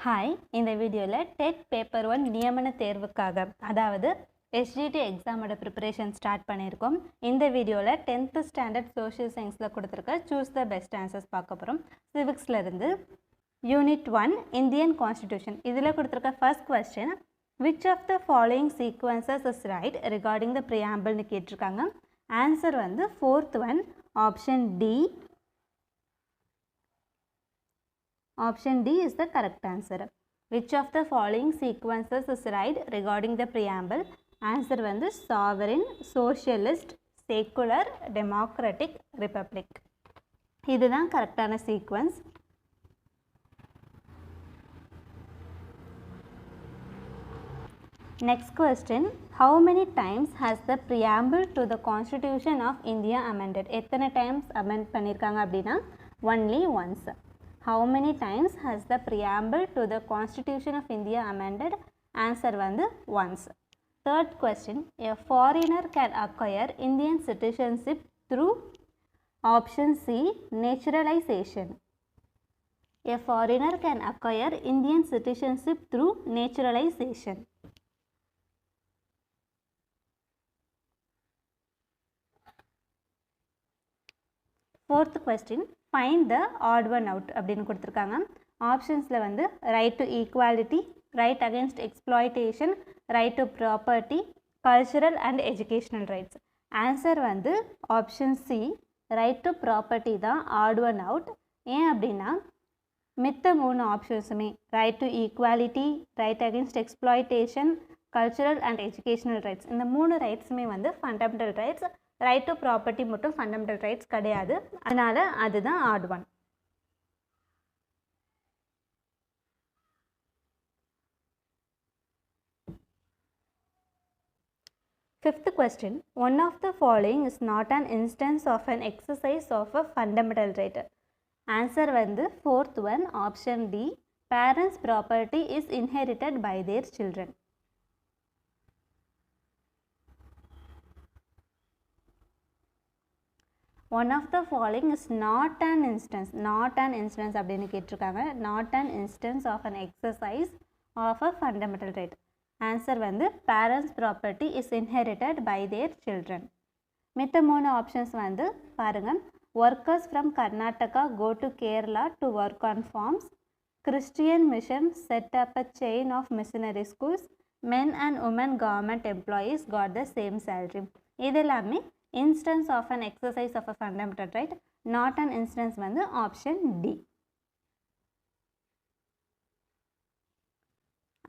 Hi, இந்த வீடியோவில் dead paper 1 நியமன தேர்வுக்காக அதாவது SGT எக்ஸாமோட ப்ரிப்பரேஷன் ஸ்டார்ட் பண்ணியிருக்கோம். இந்த வீடியோவில் 10th ஸ்டாண்டர்ட் சோஷியல் சயின்ஸில் கொடுத்துருக்க சூஸ் த பெஸ்ட் ஆன்சர்ஸ் பார்க்க போகிறோம். சிவிக்ஸில் இருந்து யூனிட் 1 இந்தியன் கான்ஸ்டிடியூஷன் இதில் கொடுத்துருக்க first question which of the following sequences is right regarding the ப்ரியாம்பிள்னு கேட்டிருக்காங்க. ஆன்சர் வந்து fourth one option D. Option D is the correct answer. Which of the following sequences is right regarding the preamble? Answer வந்து sovereign, socialist, secular, democratic, republic. இதுதான் கரெக்டான sequence. Next question. How many times has the preamble to the Constitution of India amended? எத்தனை times amend பண்ணியிருக்காங்க அப்படின்னா only once. How many times has the preamble to the Constitution of India amended? Answer வந்து once. Third question. A foreigner can acquire Indian citizenship through option C. Naturalization. A foreigner can acquire Indian citizenship through naturalization. Fourth question. Find the odd one out அப்படின்னு கொடுத்துருக்காங்க. ஆப்ஷன்ஸில் வந்து right to equality, right against exploitation, right to property, cultural and educational rights. Answer வந்து option C right to property தான் odd one out. ஏன் அப்படின்னா மித்த மூணு ஆப்ஷன்ஸுமே right to equality, right against exploitation, cultural and educational rights இந்த மூணு ரைட்ஸுமே வந்து fundamental rights. Right to property மட்டும் ஃபண்டமெண்டல் ரைட்ஸ் கிடையாது. அதனால் அதுதான் odd one. Fifth question. One of the following is not an instance of an exercise of a fundamental right. Answer வந்து fourth one option D. Parents' property is inherited by their children. One of the following is not an instance அப்படின்னு கேட்டிருக்காங்க. Not an instance of an exercise of a fundamental right. Answer வந்து parents' property is inherited by their children. மித்த மூணு options வந்து பாருங்க. Workers from Karnataka go to Kerala to work on farms. Christian mission set up a chain of missionary schools. Men and women government employees got the same salary. இது எல்லாமே instance of an exercise of a fundamental right. Not an instance வந்து option D.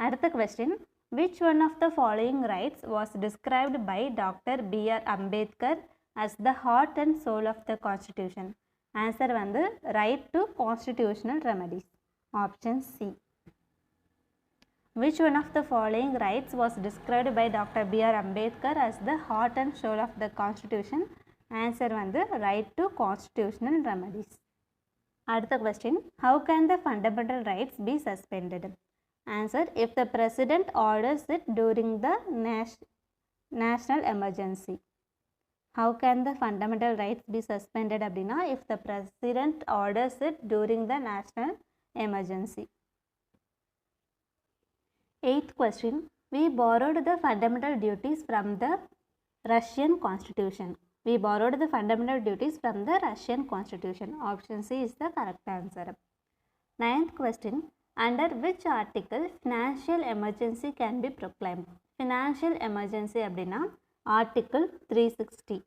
அடுத்த question. Which one of the following rights was described by Dr. B.R. Ambedkar as the heart and soul of the Constitution? Answer வந்து right to constitutional remedies. Option C. Which one of the following rights was described by Dr. B.R. Ambedkar as the heart and soul of the Constitution? Answer வந்து right to constitutional remedies. அடுத்த question. How can the fundamental rights be suspended? Answer. If the president orders it during the national emergency. How can the fundamental rights be suspended அப்படின்னா if the president orders it during the national emergency. Eighth question. We borrowed the fundamental duties from the Russian Constitution. We borrowed the fundamental duties from the Russian Constitution. Option C is the correct answer. Ninth question. Under which article financial emergency can be proclaimed? Financial emergency அப்படின்னா Article 360.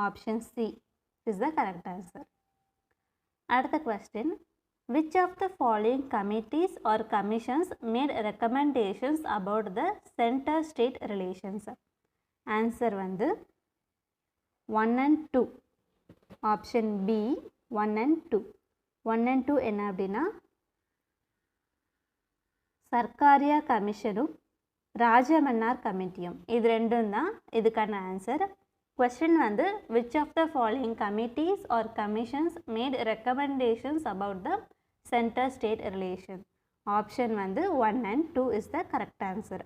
Option C is the correct answer. அடுத்த question. Which of the following committees or commissions made recommendations about the center-state relations? Answer வந்து 1 and 2. Option B 1 and 2. 1 and 2 என்ன அப்படின்னா சர்க்காரியா கமிஷனும் ராஜமன்னார் கமிட்டியும் இது ரெண்டும் தான் இதுக்கான answer. Question வந்து which of the following committees or commissions made recommendations about the center state relation? Option வந்து 1 and 2 is the correct answer.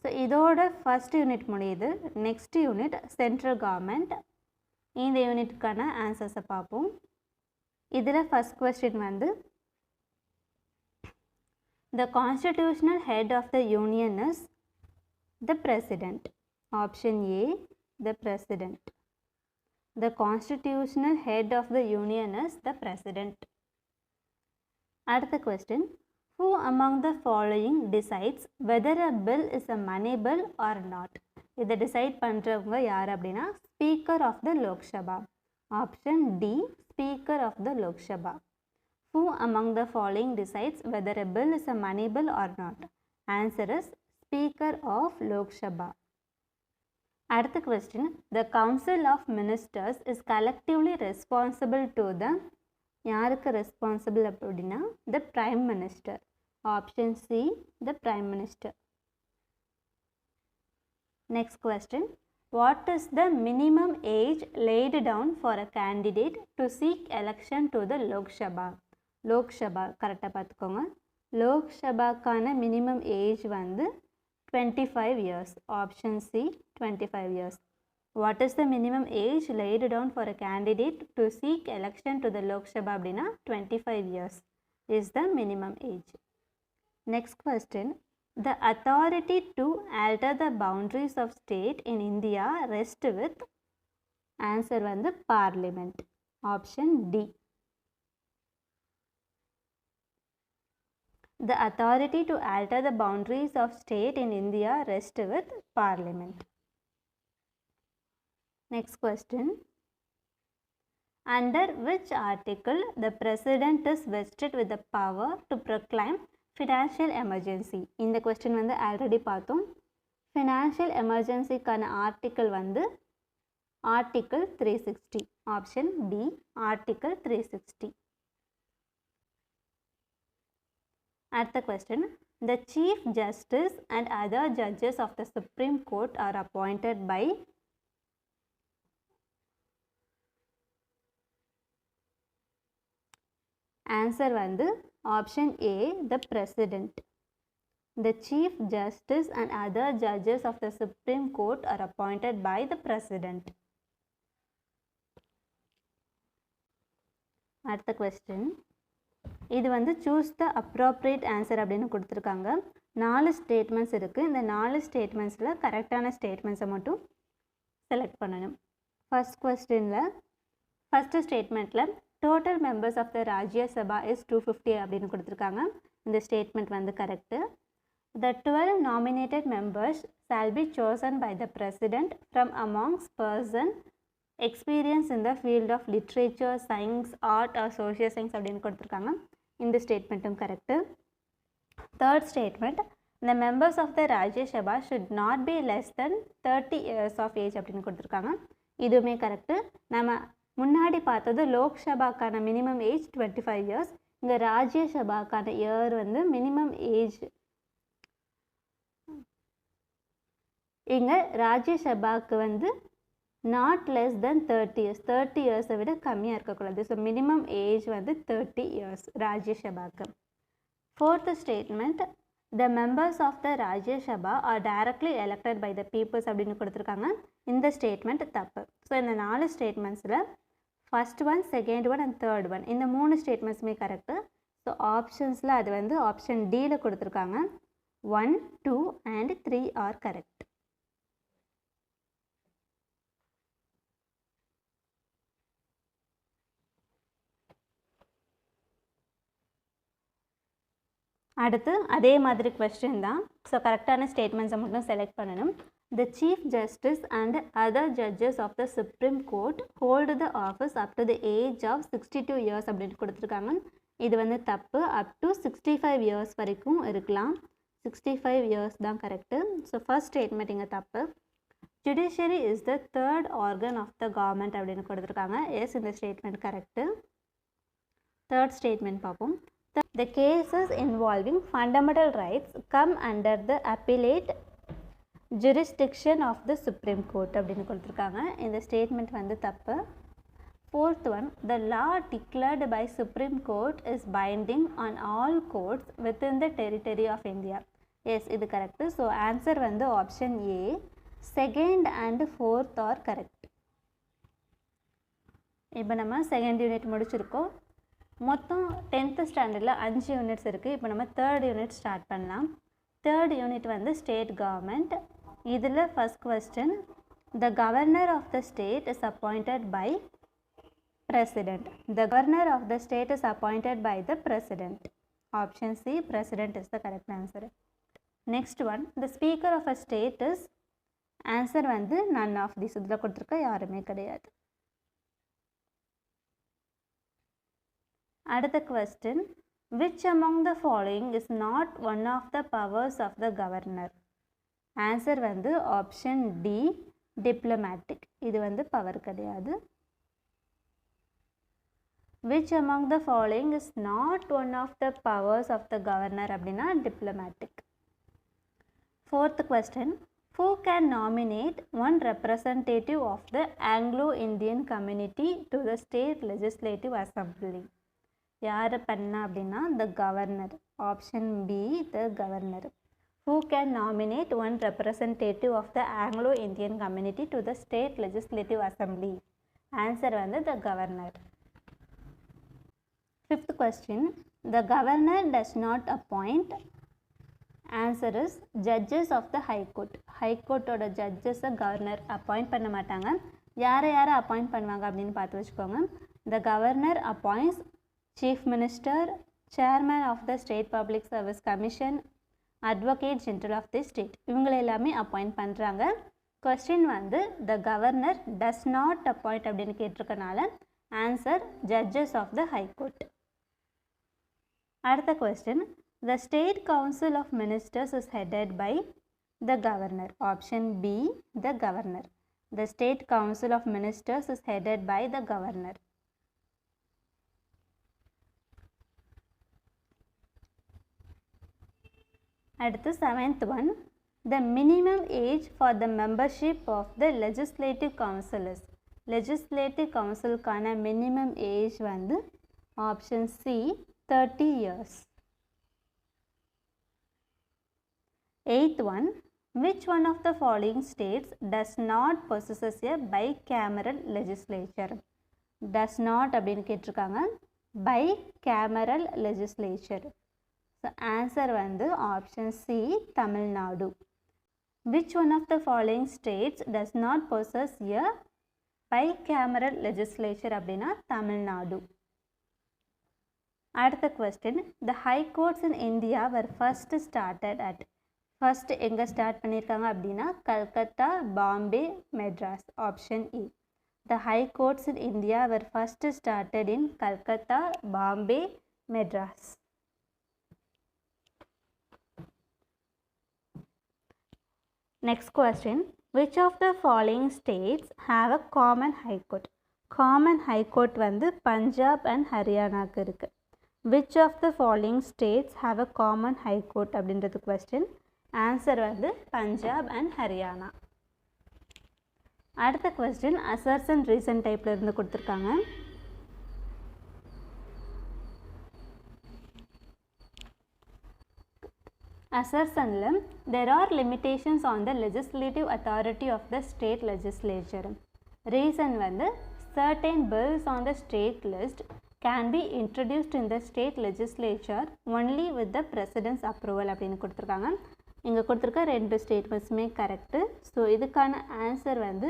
So இதோட ஃபர்ஸ்ட் யூனிட் முடியுது. Next unit central government. இந்த யூனிட்டுக்கான ஆன்சர்ஸை பார்ப்போம். இதில் ஃபர்ஸ்ட் கொஸ்டின் வந்து The constitutional head of the union is the president. Option A, the president. The constitutional head of the union is the president. Another question. Who among the following decides whether a bill is a money bill or not? இதை decide பண்றவங்க யார் அப்படின்னா Speaker of the Lok Sabha. Option D, Speaker of the Lok Sabha. Who among the following decides whether a bill is a money bill or not? Answer is Speaker of Lok Sabha. Another question. The Council of Ministers is collectively responsible to the யாருக்கு responsible அப்படின்னா the Prime Minister. Option C, the Prime Minister. Next question. What is the minimum age laid down for a candidate to seek election to the Lok Sabha? Lok Sabha கரெக்டாக பார்த்துக்கோங்க. Lok Sabhaக்கான minimum age வந்து 25 years. Option C, 25 years. What is the minimum age laid down for a candidate to seek election to the Lok Sabha அப்படின்னா 25 years is the minimum age. Next question. The authority to alter the boundaries of state in India rests with, answer வந்து Parliament. Option D. The authority to alter the boundaries of state in India rests with Parliament. Next question. Under which article the President is vested with the power to proclaim financial emergency? இந்த question வந்து already பார்த்தோம். Financial emergency கான article வந்து Article 360. Option D, Article 360. At the question. The Chief Justice and other judges of the Supreme Court are appointed by, answer வந்து option A, the President. The Chief Justice and other judges of the Supreme Court are appointed by the President. அடுத்த question. இது வந்து choose the appropriate answer அப்படின்னு கொடுத்துருக்காங்க. 4 statements இருக்குது. இந்த 4 ஸ்டேட்மெண்ட்ஸில் கரெக்டான ஸ்டேட்மெண்ட்ஸை மட்டும் செலக்ட் பண்ணணும். ஃபர்ஸ்ட் கொஸ்டினில் ஃபஸ்ட்டு ஸ்டேட்மெண்ட்டில் total members of the Rajya Sabha is 250 அப்படின்னு கொடுத்துருக்காங்க. இந்த ஸ்டேட்மெண்ட் வந்து correct. The 12 nominated members shall be chosen by the President from amongst persons experienced in the field of literature, science, art or social science அப்படின்னு கொடுத்துருக்காங்க. இந்த ஸ்டேட்மெண்ட்டும் correct. Third statement, the members of the Rajya Sabha should not be less than 30 years of age அப்படின்னு கொடுத்துருக்காங்க. இதுவுமே correct. நம்ம முன்னாடி பார்த்தது லோக்சபாக்கான மினிமம் ஏஜ் 25 இயர்ஸ். இங்கே ராஜ்யசபாக்கான இயர் வந்து மினிமம் ஏஜ், இங்கே ராஜ்யசபாவுக்கு வந்து நாட் லெஸ் தென் 30 இயர்ஸ், 30 இயர்ஸை விட கம்மியாக இருக்கக்கூடாது. ஸோ மினிமம் ஏஜ் வந்து 30 இயர்ஸ் ராஜ்யசபாவுக்கு. Fourth statement, the members of the Rajya Sabha are directly elected by the peoples அப்படின்னு கொடுத்துருக்காங்க. இந்த ஸ்டேட்மெண்ட் தப்பு. ஸோ இந்த 4 ஸ்டேட்மெண்ட்ஸில் first one, second one and third one, இந்த 3 ஸ்டேட்மெண்ட்ஸுமே கரெக்டு. ஸோ ஆப்ஷன்ஸில் அது வந்து ஆப்ஷன் டியில் கொடுத்துருக்காங்க. 1, 2 அண்ட் 3 ஆர் கரெக்ட். அடுத்து அதே மாதிரி கொஸ்டின் தான். ஸோ கரெக்டான ஸ்டேட்மெண்ட்ஸை மட்டும் செலக்ட் பண்ணணும். The chief justice and other judges of the supreme court hold the office up to the age of 62 years அப்படின்னு கொடுத்துருக்காங்க. இது வந்து தப்பு. அப் டு 65 இயர்ஸ் வரைக்கும் இருக்கலாம். 65 இயர்ஸ் தான் கரெக்டு. ஸோ ஃபர்ஸ்ட் ஸ்டேட்மெண்ட் இங்கே தப்பு. Judiciary is the third organ of the government அப்படின்னு கொடுத்துருக்காங்க. எஸ், இந்த ஸ்டேட்மெண்ட் கரெக்டு. தேர்ட் ஸ்டேட்மெண்ட் பார்ப்போம். The cases involving fundamental rights come under the appellate jurisdiction of the Supreme Court அப்படின்னு கொடுத்துருக்காங்க. இந்த statement வந்து தப்பு. Fourth one, the law declared by Supreme Court is binding on all courts within the territory of India. Yes, இது correct. So answer வந்து option A, second and fourth are correct. இப்போ நம்ம second unit முடிச்சிருக்கோம். மொத்தம் 10th ஸ்டாண்டர்டில் 5 units இருக்குது. இப்போ நம்ம 3rd யூனிட் ஸ்டார்ட் பண்ணலாம். 3rd யூனிட் வந்து ஸ்டேட் கவர்மெண்ட். இதில் first question, the governor of the state is appointed by president. The governor of the state is appointed by the president. Option C, president is the correct answer. Next one, the speaker of a state is, answer வந்து none of this. இதில் கொடுத்துருக்க யாருமே கிடையாது. அடுத்த question, which among the following is not one of the powers of the governor? Answer வந்து option D, diplomatic. இது வந்து power கிடையாது. which among the following is not one of the powers of the governor அப்படின்னா diplomatic. Fourth question, who can nominate one representative of the Anglo-Indian community to the state legislative assembly? யார் பண்ணா அப்படின்னா the governor. Option B, the governor. Who can nominate one representative of the Anglo-Indian community to the state legislative assembly? Answer வந்து the governor. Fifth question, the governor does not appoint. Answer is judges of the high court. High கோர்ட்டோட ஜட்ஜஸை governor appoint பண்ண மாட்டாங்க. யாரை appoint பண்ணுவாங்க அப்படின்னு பார்த்து வச்சுக்கோங்க. The governor appoints chief minister, chairman of the state public service commission, advocate general of the state. இவங்களை எல்லாமே அப்பாயிண்ட் பண்ணுறாங்க. கொஸ்டின் வந்து the governor does not appoint அப்படின்னு கேட்டிருக்கனால answer judges of the high court. அடுத்த question, the state council of ministers is headed by the governor. Option B, the governor. The state council of ministers is headed by the governor. அடுத்து 7th one, the minimum age for the membership of the legislative council is. legislative council கான minimum age வந்து option C, 30 years. 8th one, which one of the following states does not possess a bicameral legislature? does not அப்படின்னு கேட்டிருக்காங்க. bicameral legislature. So answer வந்து option C, Tamil Nadu. which one of the following states does not possess a bicameral legislature அப்படின்னா தமிழ்நாடு. அடுத்த question, the high courts in India were first started at. First எங்கே start பண்ணியிருக்காங்க அப்படின்னா Calcutta, Bombay, Madras. Option E. The high courts in India were first started in Calcutta, Bombay, Madras. Next question, which of the following states have a common high court? Common high court வந்து Punjab and ஹரியானாவுக்கு இருக்குது. Which of the following states have a common high court அப்படின்றது question. Answer வந்து Punjab and Haryana. அடுத்த question assertion reason டைப்பில் இருந்து கொடுத்துருக்காங்க. அசர்ஷனில் there are limitations on the legislative authority of the state legislature. Reason வந்து certain bills on the state list can be introduced in the state legislature only with the president's approval அப்படின்னு கொடுத்துருக்காங்க. இங்கே கொடுத்துருக்க ரெண்டு ஸ்டேட்மெண்ட்ஸுமே கரெக்டு. ஸோ இதுக்கான answer வந்து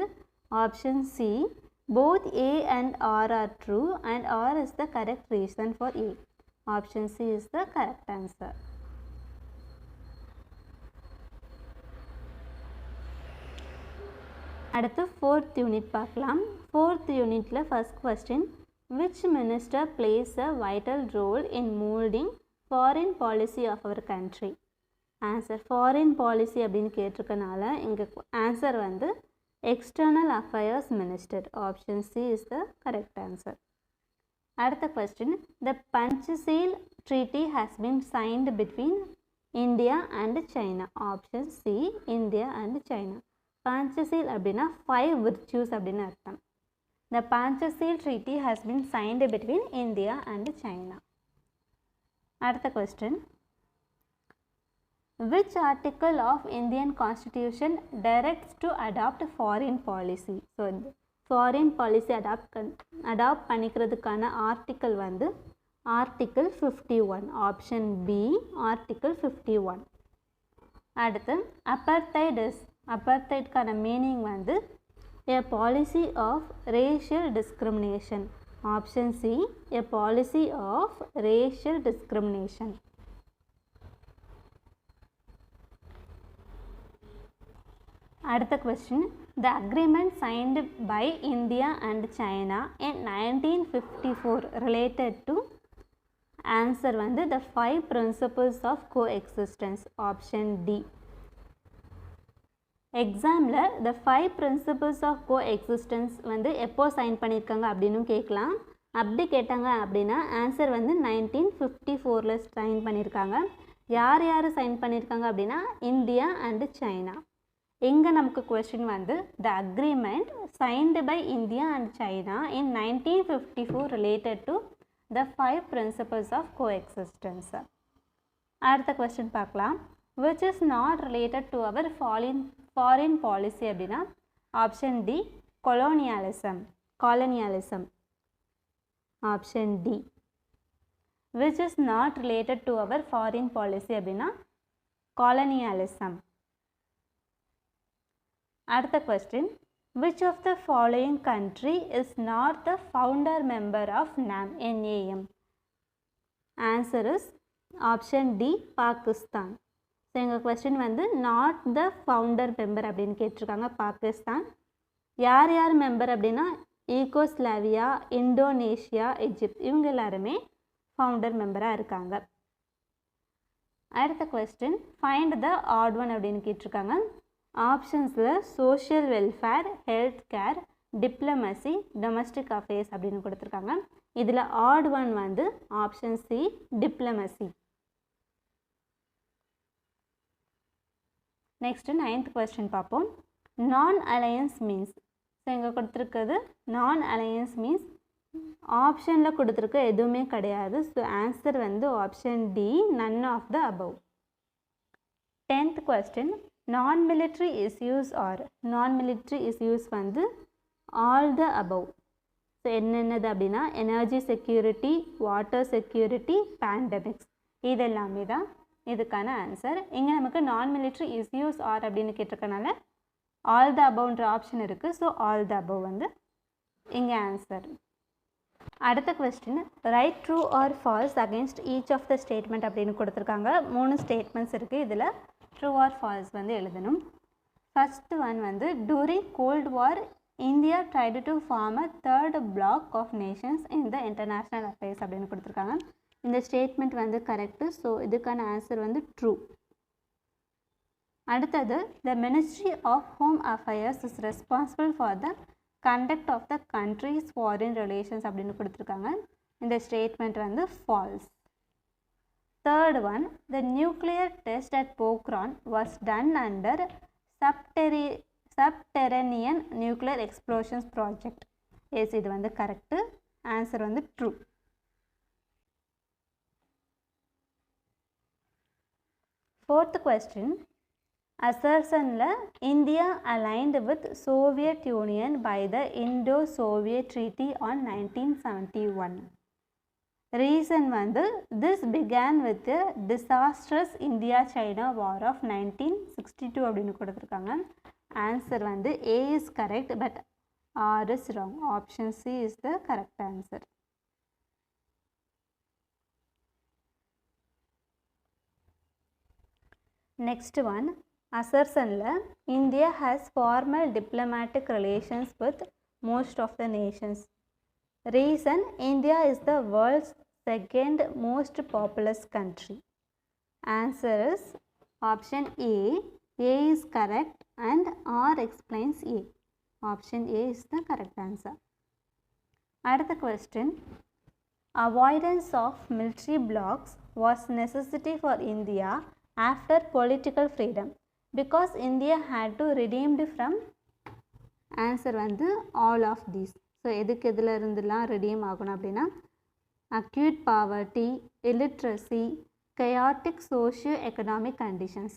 option C, both A and R are true and R is the correct reason for A. Option C is the correct answer. அடுத்து 4th unit பார்க்கலாம். 4th யூனிட்டில் first question, which minister plays a vital role in molding foreign policy of our country? Answer foreign policy அப்படின்னு கேட்டிருக்கனால இங்கே answer வந்து external affairs minister. Option C is the correct answer. அடுத்த question, the Panchsheel treaty has been signed between India and China. Option C, India and China. Panchsheel அப்படின்னா 5 virtues அப்படின்னு அர்த்தம். The Panchsheel treaty has been signed between India and China. அடுத்த question, which article of Indian Constitution directs to adopt foreign policy? So foreign policy adopt பண்ணிக்கிறதுக்கான article வந்து Article 51. Option B. Article 51. அடுத்து apartheidக்கான meaning வந்து a policy of racial discrimination. Option C. A policy of racial discrimination. அடுத்த question. The agreement signed by India and China in 1954 related to answer வந்து the 5 principles of coexistence. Option D. எக்ஸாமில் the 5 principles of coexistence வந்து எப்போ sign பண்ணியிருக்காங்க அப்படின்னு கேட்கலாம். அப்படி கேட்டாங்க அப்படின்னா ஆன்சர் வந்து 1954 சைன் பண்ணியிருக்காங்க. யார் யார் சைன் பண்ணியிருக்காங்க அப்படின்னா இந்தியா அண்டு சைனா. எங்கே நமக்கு கொஸ்டின் வந்து the agreement signed by India and China in 1954 related to the 5 principles of coexistence. அடுத்த கொஸ்டின் பார்க்கலாம். which is not related to our foreign policy அப்படின்னா option D colonialism. Option D. which is not related to our foreign policy அப்படின்னா colonialism. அடுத்த question. which of the following country is not the founder member of NAM? answer is option D. Pakistan. So எங்கள் question வந்து not the founder member அப்படின்னு கேட்டிருக்காங்க. பாகிஸ்தான். யார் யார் member அப்படின்னா ஈகோஸ்லாவியா, Indonesia, Egypt இவங்க எல்லாருமே ஃபவுண்டர் மெம்பராக இருக்காங்க. அடுத்த question find the odd one அப்படின்னு கேட்டிருக்காங்க. ஆப்ஷன்ஸில் social welfare, health care, diplomacy, domestic affairs அப்படின்னு கொடுத்துருக்காங்க. இதில் ஆட் ஒன் வந்து option C diplomacy. Next 9th question பார்ப்போம். Non alliance means. ஸோ இங்கே கொடுத்துருக்குது நான் அலையன்ஸ் மீன்ஸ் ஆப்ஷனில் கொடுத்துருக்க எதுவுமே கிடையாது. ஸோ ஆன்சர் வந்து option D none of the above. 10th question non military issues are. Non military issues வந்து ஆல் த அபவ். ஸோ என்னென்னது அப்படின்னா energy security, water security, pandemics இதெல்லாமே தான் இதுக்கான ஆன்சர். இங்கே நமக்கு நான் மிலிட்ரி இஸ்யூஸ் ஆர் அப்படின்னு கேட்டிருக்கனால ஆல் த அபவ்ன்ற ஆப்ஷன் இருக்குது. ஸோ ஆல் த அபவ் வந்து இங்கே ஆன்சர். அடுத்த question write true or false against each of the statement அப்படின்னு கொடுத்துருக்காங்க. 3 ஸ்டேட்மெண்ட்ஸ் இருக்குது. இதில் ட்ரூ ஆர் ஃபால்ஸ் வந்து எழுதணும். ஃபஸ்ட்டு ஒன் வந்து during cold war India tried to form a third bloc of nations in the international affairs அப்படின்னு கொடுத்துருக்காங்க. இந்த ஸ்டேட்மெண்ட் வந்து கரெக்டு. ஸோ இதுக்கான ஆன்சர் வந்து ட்ரூ. அடுத்தது the ministry of home affairs is responsible for the conduct of the country's foreign relations அப்படின்னு கொடுத்துருக்காங்க. இந்த ஸ்டேட்மெண்ட் வந்து false. Third one the nuclear test at Pokhran was done under subterranean nuclear explosions project. S இது வந்து correct. Answer வந்து true. Fourth question assertionல India aligned with Soviet Union by the Indo-Soviet Treaty on 1971. Reason வந்து this began with the disastrous India-China War of 1962 அப்படின்னு கொடுத்துருக்காங்க. Answer வந்து A is correct but R is wrong. Option C is the correct answer. Next one assertionல India has formal diplomatic relations with most of the nations. Reason India is the world's second most populous country. Answer is option A. A is correct and R explains A. Option A is the correct answer. Another question. Avoidance of military blocks was necessity for India after political freedom because India had to redeemed from. Answer வந்து all of these. So எதுக்கு எதில் இருந்துலாம் redeem ஆகணும் அப்படின்னா acute poverty, illiteracy, chaotic socio-economic conditions.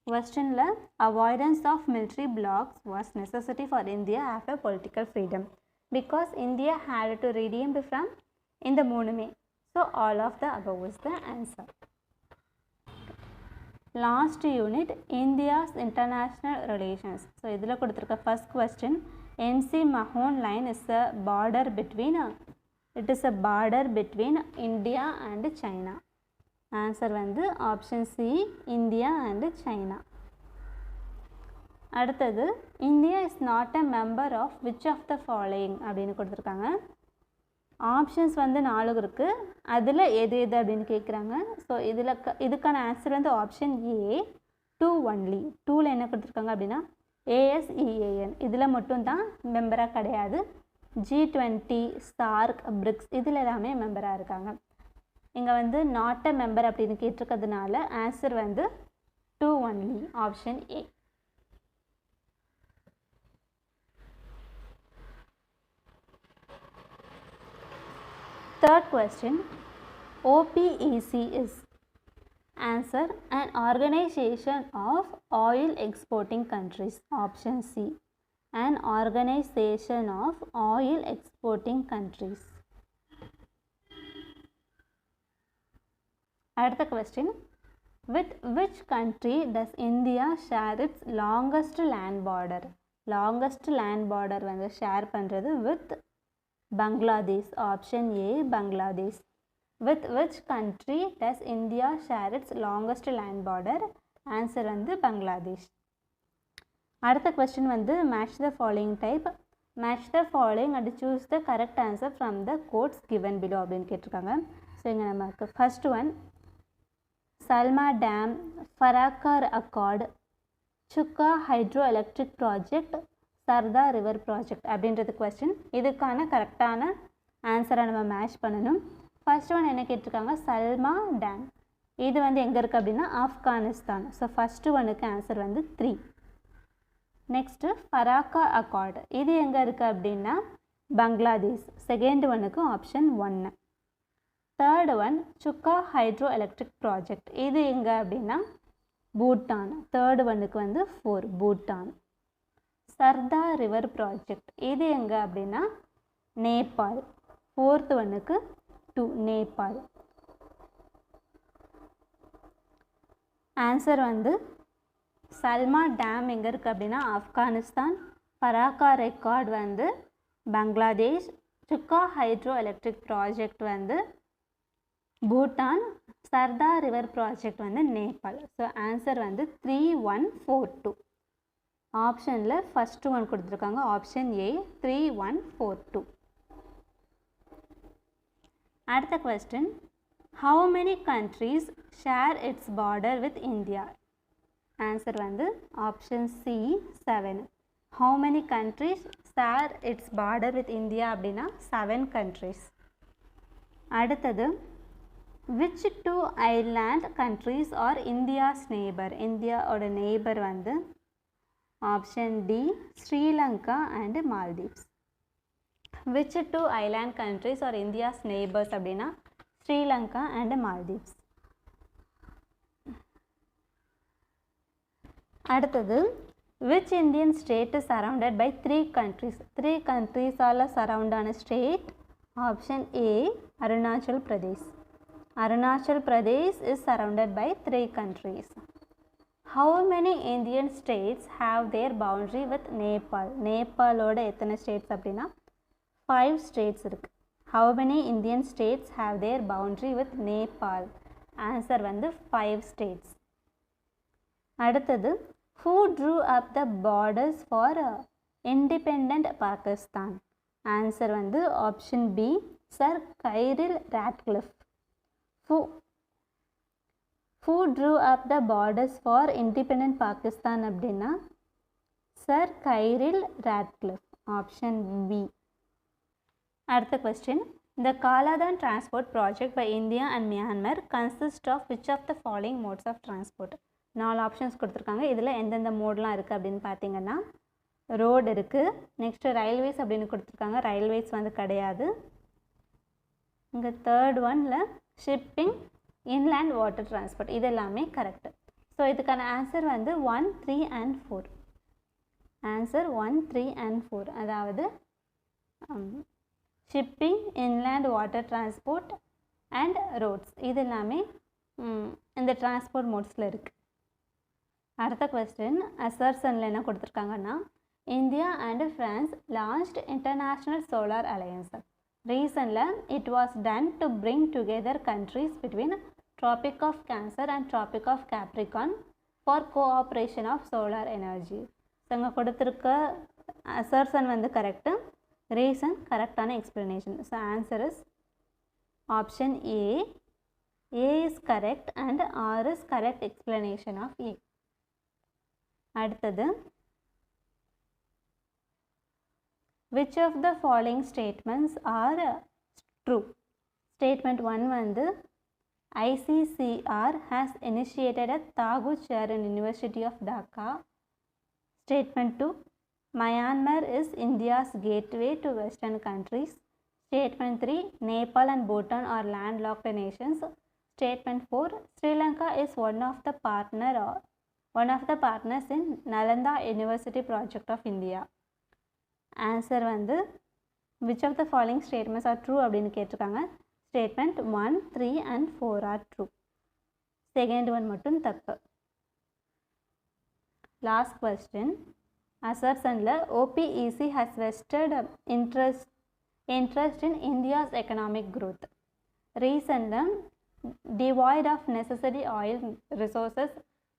Questionல avoidance of military blocks was necessity for India after political freedom because India had to redeemed from இந்த மூணுமே. So all of the above is the answer. Last unit, India's international relations. So idhula kuduthirukka first question, MC Mahon line is a border between India and China. Answer வந்து option C, India and China. அடுத்தது, India is not a member of which of the following அப்படின்னு கொடுத்துருக்காங்க. Options வந்து 4 இருக்குது, அதில் எது எது அப்படின்னு கேட்குறாங்க. ஸோ இதுக்கான ஆன்சர் வந்து ஆப்ஷன் ஏ, 2 ஒன்லி. 2ல் என்ன கொடுத்துருக்காங்க அப்படின்னா ASEAN, இதில் மட்டும்தான் மெம்பராக கிடையாது. G20, SAARC, BRICS இதில் எல்லாமே மெம்பராக இருக்காங்க. இங்கே வந்து நாட் அ மெம்பர் அப்படின்னு கேட்டிருக்கிறதுனால ஆன்சர் வந்து 2 only, option A. Third question, OPEC is answer an organization of oil exporting countries. Option C, an organization of oil exporting countries. Another question, with which country does India share its longest land border? Longest land border வந்து share பண்ணுறது with Bangladesh. Option A, Bangladesh. With which country does India share its longest land border? Answer வந்து Bangladesh. அடுத்த question வந்து match the following type. Match the following and choose the correct answer from the quotes given below அப்படின்னு கேட்டிருக்காங்க. So இங்கே நமக்கு first one, Salma dam, Farakka accord, Chukha hydro electric project, Sarda river project அப்படின்றது question. இதுக்கான கரெக்டான ஆன்சரை நம்ம மேட்ச் பண்ணணும். ஃபர்ஸ்ட் ஒன் என்ன கேட்டிருக்காங்க, சல்மா டேம். இது வந்து எங்கே இருக்குது அப்படின்னா ஆப்கானிஸ்தான். ஸோ ஃபஸ்ட்டு ஒனுக்கு ஆன்சர் வந்து 3. நெக்ஸ்ட்டு ஃபராக்கா அக்கார்டு, இது எங்கே இருக்குது அப்படின்னா பங்களாதேஷ். செகண்ட் ஒனுக்கு option 1. Third one Chukha hydro electric project, இது எங்கே அப்படின்னா பூட்டான். தேர்ட் ஒனுக்கு வந்து 4, பூட்டான். சர்தா ரிவர் ப்ராஜெக்ட், இது எங்கே அப்படின்னா நேபாள். ஃபோர்த் ஒனுக்கு 2, நேபாள். ஆன்சர் வந்து சல்மா டேம் எங்கே இருக்குது அப்படின்னா ஆப்கானிஸ்தான், ஃபராக்கா ரெக்கார்ட் வந்து பங்களாதேஷ், சுக்கா ஹைட்ரோ எலக்ட்ரிக் ப்ராஜெக்ட் வந்து பூட்டான், சர்தா ரிவர் ப்ராஜெக்ட் வந்து நேபாள். ஸோ ஆன்சர் வந்து 3142. ஆப்ஷனில் ஃபஸ்ட்டு ஒன் கொடுத்துருக்காங்க, ஆப்ஷன் ஏ 3142. அடுத்த question, how many countries share its border with India? Answer வந்து option C 7. How many countries share its border with India அப்படின்னா 7 countries. அடுத்தது, which 2 island countries are India's neighbor? இந்தியாவோட neighbour வந்து option D, Sri Lanka and Maldives. which 2 island countries are India's neighbors அப்படின்னா Sri Lanka and Maldives. அடுத்தது, which Indian state is surrounded by 3 countries? 3 countries all surround ஆன state. Option A, Arunachal Pradesh. Arunachal Pradesh is surrounded by 3 countries. How many Indian states have their boundary with Nepal? நேபாளோட எத்தனை states அப்படின்னா 5 states இருக்குது. How many Indian states have their boundary with Nepal? Answer வந்து 5 states. அடுத்தது, who drew up the borders for independent Pakistan? Answer வந்து option B, sir Cyril Radcliffe. Who drew up the borders for independent Pakistan அப்படின்னா sir Cyril Radcliffe. Option B. அடுத்த question, the Kaladan transport project by India and Myanmar consists of which of the following modes of transport? 4 options கொடுத்துருக்காங்க. இதில் எந்தெந்த மோட்லாம் இருக்குது அப்படின்னு பார்த்தீங்கன்னா road இருக்குது. Next railways அப்படின்னு கொடுத்துருக்காங்க, ரயில்வேஸ் வந்து கிடையாது. இங்கே தேர்ட் ஒனில் ஷிப்பிங், இன்லேண்ட் வாட்டர் டிரான்ஸ்போர்ட், இது எல்லாமே கரெக்டு. ஸோ இதுக்கான ஆன்சர் வந்து 1, 3 and 4. Answer 1, 3 and 4. அதாவது shipping, inland water transport, and roads. இது எல்லாமே இந்த டிரான்ஸ்போர்ட் மோட்ஸில் இருக்குது. அடுத்த கொஸ்டின் அசர்சனில் என்ன கொடுத்துருக்காங்கன்னா, India and France launched international solar alliance. ரீசனில் it was done to bring together countries between tropic of cancer and tropic of capricorn for cooperation of solar energy. So இங்கே கொடுத்துருக்க அசர்சன் வந்து correct, reason கரெக்டான explanation. So answer is option A. A is correct and R is correct explanation of A. அடுத்தது, which of the following statements are true? Statement 1 வந்து ICCR has initiated a Tagu chair in University of Dhaka. Statement 2, Myanmar is India's gateway to Western countries. Statement 3, Nepal and Bhutan are landlocked nations. Statement 4, Sri Lanka is one of the partners in Nalanda University project of India. Answer வந்து which of the following statements are true அப்படின்னு கேட்டிருக்காங்க. Statement 1, 3 and 4 are true. Second one மட்டும் தப்பு. Last question. Assertionல OPEC has vested interest in India's economic growth. Reasonல devoid of necessary oil resources,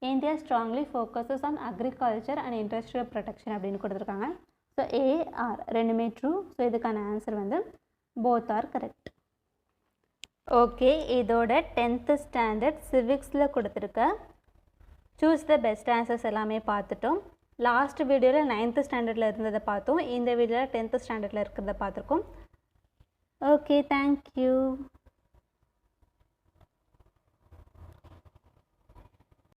India strongly focuses on agriculture and industrial protection அப்படின்னு கொடுத்துருக்காங்க. So AR ரெண்டுமே true. So இதுக்கான answer வந்து both are correct. Okay, இதோட 10th standard சிவிக்ஸில் கொடுத்துருக்க choose the best answers எல்லாமே பார்த்துட்டோம். Last வீடியோவில் 9th ஸ்டாண்டர்டில் இருந்ததை பார்த்தோம். இந்த வீடியோவில் 10th ஸ்டாண்டர்டில் இருக்கிறத பார்த்துருக்கோம். Okay, thank you.